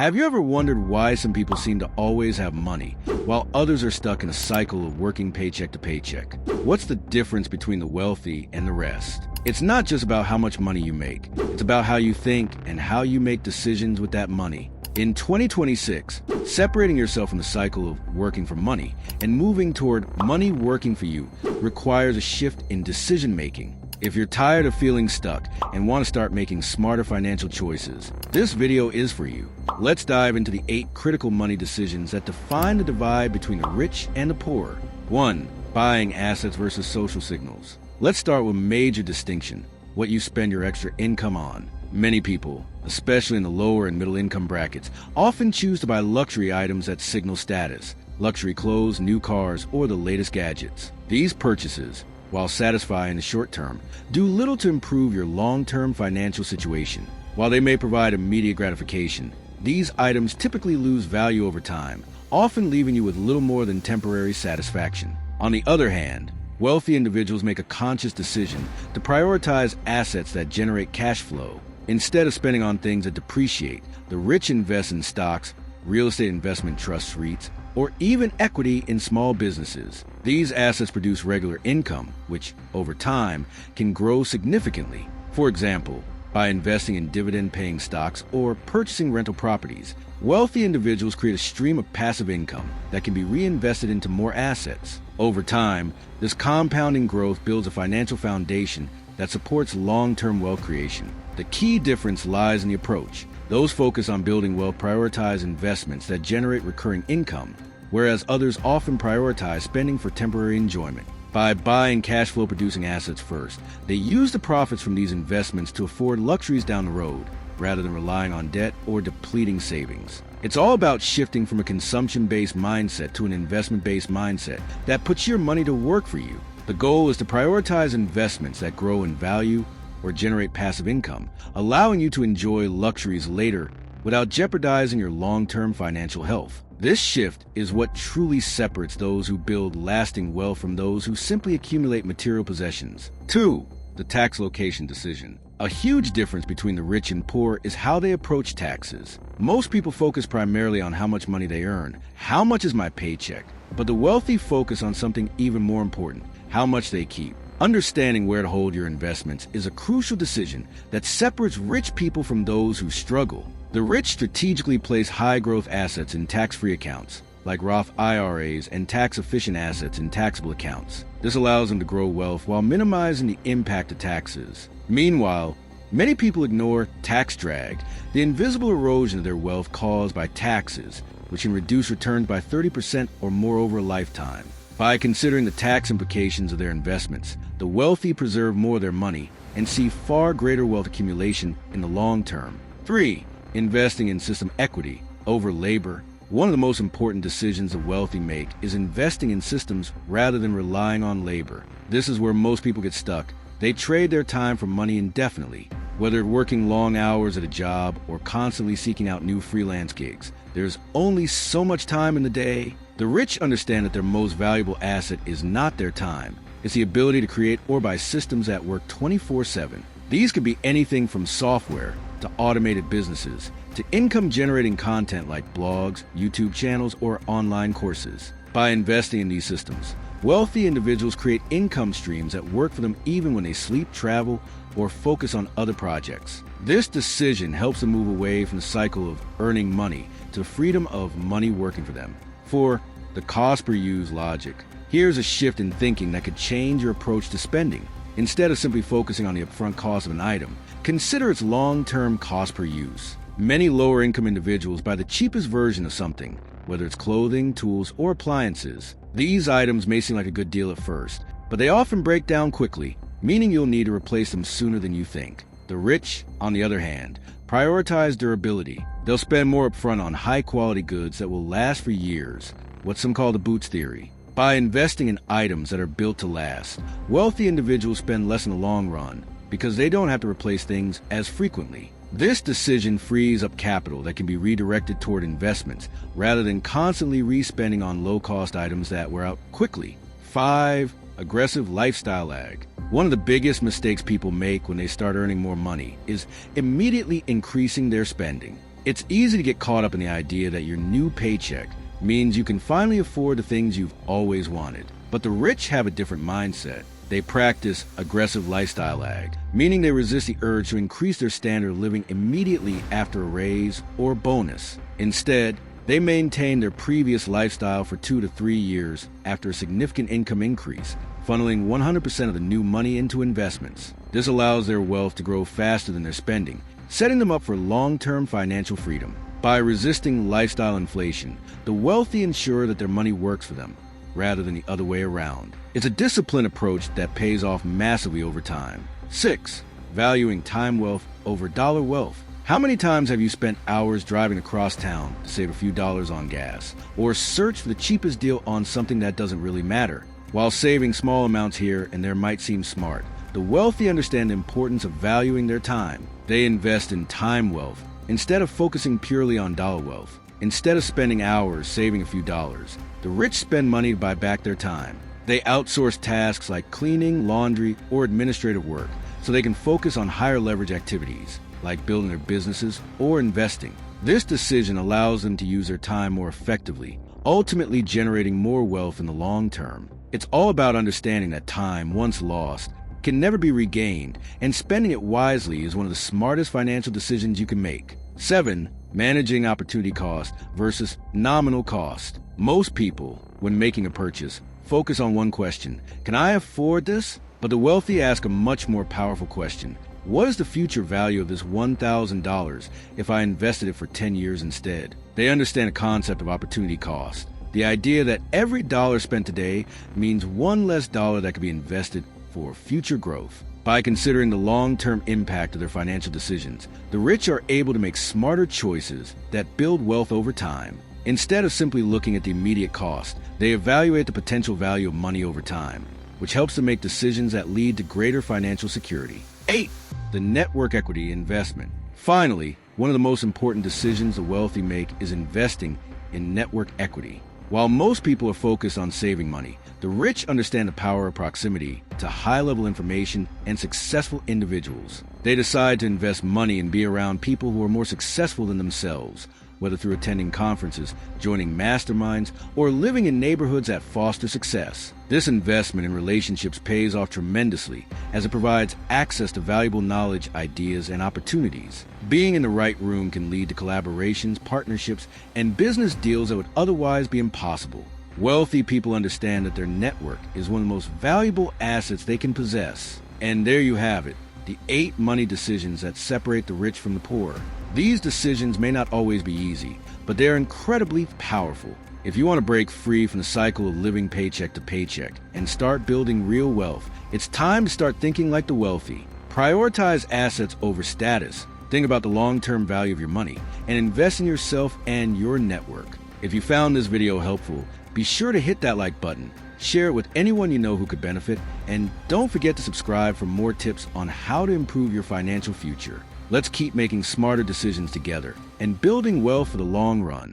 Have you ever wondered why some people seem to always have money, while others are stuck in a cycle of working paycheck to paycheck? What's the difference between the wealthy and the rest? It's not just about how much money you make. It's about how you think and how you make decisions with that money. In 2026, separating yourself from the cycle of working for money and moving toward money working for you requires a shift in decision-making. If you're tired of feeling stuck and want to start making smarter financial choices, this video is for you. Let's dive into the 8 critical money decisions that define the divide between the rich and the poor. 1. Buying assets versus social signals. Let's start with a major distinction: what you spend your extra income on. Many people, especially in the lower and middle income brackets, often choose to buy luxury items that signal status: luxury clothes, new cars, or the latest gadgets. These purchases, while satisfying in the short term, do little to improve your long-term financial situation. While they may provide immediate gratification, these items typically lose value over time, often leaving you with little more than temporary satisfaction. On the other hand, wealthy individuals make a conscious decision to prioritize assets that generate cash flow. Instead of spending on things that depreciate, the rich invest in stocks, real estate investment trusts, REITs, or even equity in small businesses. These assets produce regular income, which, over time, can grow significantly. For example, by investing in dividend-paying stocks or purchasing rental properties, wealthy individuals create a stream of passive income that can be reinvested into more assets. Over time, this compounding growth builds a financial foundation that supports long-term wealth creation. The key difference lies in the approach. Those focused on building wealth prioritize investments that generate recurring income, whereas others often prioritize spending for temporary enjoyment. By buying cash flow producing assets first, they use the profits from these investments to afford luxuries down the road, rather than relying on debt or depleting savings. It's all about shifting from a consumption-based mindset to an investment-based mindset that puts your money to work for you. The goal is to prioritize investments that grow in value or generate passive income, allowing you to enjoy luxuries later without jeopardizing your long-term financial health. This shift is what truly separates those who build lasting wealth from those who simply accumulate material possessions. 2. The tax location decision. A huge difference between the rich and poor is how they approach taxes. Most people focus primarily on how much money they earn. How much is my paycheck? But the wealthy focus on something even more important: how much they keep. Understanding where to hold your investments is a crucial decision that separates rich people from those who struggle. The rich strategically place high-growth assets in tax-free accounts, like Roth IRAs, and tax-efficient assets in taxable accounts. This allows them to grow wealth while minimizing the impact of taxes. Meanwhile, many people ignore tax drag, the invisible erosion of their wealth caused by taxes, which can reduce returns by 30% or more over a lifetime. By considering the tax implications of their investments, the wealthy preserve more of their money and see far greater wealth accumulation in the long term. 3. Investing in system equity over labor. One of the most important decisions the wealthy make is investing in systems rather than relying on labor. This is where most people get stuck. They trade their time for money indefinitely, whether working long hours at a job or constantly seeking out new freelance gigs. There's only so much time in the day. The rich understand that their most valuable asset is not their time. It's the ability to create or buy systems that work 24/7. These could be anything from software to automated businesses to income-generating content like blogs, YouTube channels, or online courses. By investing in these systems, wealthy individuals create income streams that work for them even when they sleep, travel, or focus on other projects. This decision helps them move away from the cycle of earning money to the freedom of money working for them. 4. The cost per use logic. Here's a shift in thinking that could change your approach to spending. Instead of simply focusing on the upfront cost of an item, consider its long-term cost per use. Many lower-income individuals buy the cheapest version of something, whether it's clothing, tools, or appliances. These items may seem like a good deal at first, but they often break down quickly, meaning you'll need to replace them sooner than you think. The rich, on the other hand, prioritize durability. They'll spend more upfront on high-quality goods that will last for years, what some call the boots theory. By investing in items that are built to last, wealthy individuals spend less in the long run because they don't have to replace things as frequently. This decision frees up capital that can be redirected toward investments rather than constantly respending on low-cost items that wear out quickly. 5. Aggressive lifestyle lag. One of the biggest mistakes people make when they start earning more money is immediately increasing their spending. It's easy to get caught up in the idea that your new paycheck means you can finally afford the things you've always wanted. But the rich have a different mindset. They practice aggressive lifestyle lag, meaning they resist the urge to increase their standard of living immediately after a raise or bonus. Instead, they maintain their previous lifestyle for 2 to 3 years after a significant income increase, funneling 100% of the new money into investments. This allows their wealth to grow faster than their spending, setting them up for long-term financial freedom. By resisting lifestyle inflation, the wealthy ensure that their money works for them, rather than the other way around. It's a disciplined approach that pays off massively over time. 6. Valuing time wealth over dollar wealth. How many times have you spent hours driving across town to save a few dollars on gas, or search for the cheapest deal on something that doesn't really matter? While saving small amounts here and there might seem smart, the wealthy understand the importance of valuing their time. They invest in time wealth instead of focusing purely on dollar wealth. Instead of spending hours saving a few dollars, the rich spend money to buy back their time. They outsource tasks like cleaning, laundry, or administrative work so they can focus on higher leverage activities like building their businesses or investing. This decision allows them to use their time more effectively, ultimately generating more wealth in the long term. It's all about understanding that time, once lost, can never be regained, and spending it wisely is one of the smartest financial decisions you can make. 7. Managing opportunity cost versus nominal cost. Most people, when making a purchase, focus on one question: can I afford this? But the wealthy ask a much more powerful question: what is the future value of this $1,000 if I invested it for 10 years instead? They understand the concept of opportunity cost, the idea that every dollar spent today means one less dollar that could be invested for future growth. By considering the long-term impact of their financial decisions, the rich are able to make smarter choices that build wealth over time. Instead of simply looking at the immediate cost, they evaluate the potential value of money over time, which helps them make decisions that lead to greater financial security. 8. The network equity investment. Finally, one of the most important decisions the wealthy make is investing in network equity. While most people are focused on saving money, the rich understand the power of proximity to high-level information and successful individuals. They decide to invest money and be around people who are more successful than themselves, whether through attending conferences, joining masterminds, or living in neighborhoods that foster success. This investment in relationships pays off tremendously, as it provides access to valuable knowledge, ideas, and opportunities. Being in the right room can lead to collaborations, partnerships, and business deals that would otherwise be impossible. Wealthy people understand that their network is one of the most valuable assets they can possess. And there you have it, the 8 money decisions that separate the rich from the poor. These decisions may not always be easy, but they are incredibly powerful. If you want to break free from the cycle of living paycheck to paycheck and start building real wealth, it's time to start thinking like the wealthy. Prioritize assets over status. Think about the long-term value of your money and invest in yourself and your network. If you found this video helpful, be sure to hit that like button, share it with anyone you know who could benefit, and don't forget to subscribe for more tips on how to improve your financial future. Let's keep making smarter decisions together and building wealth for the long run.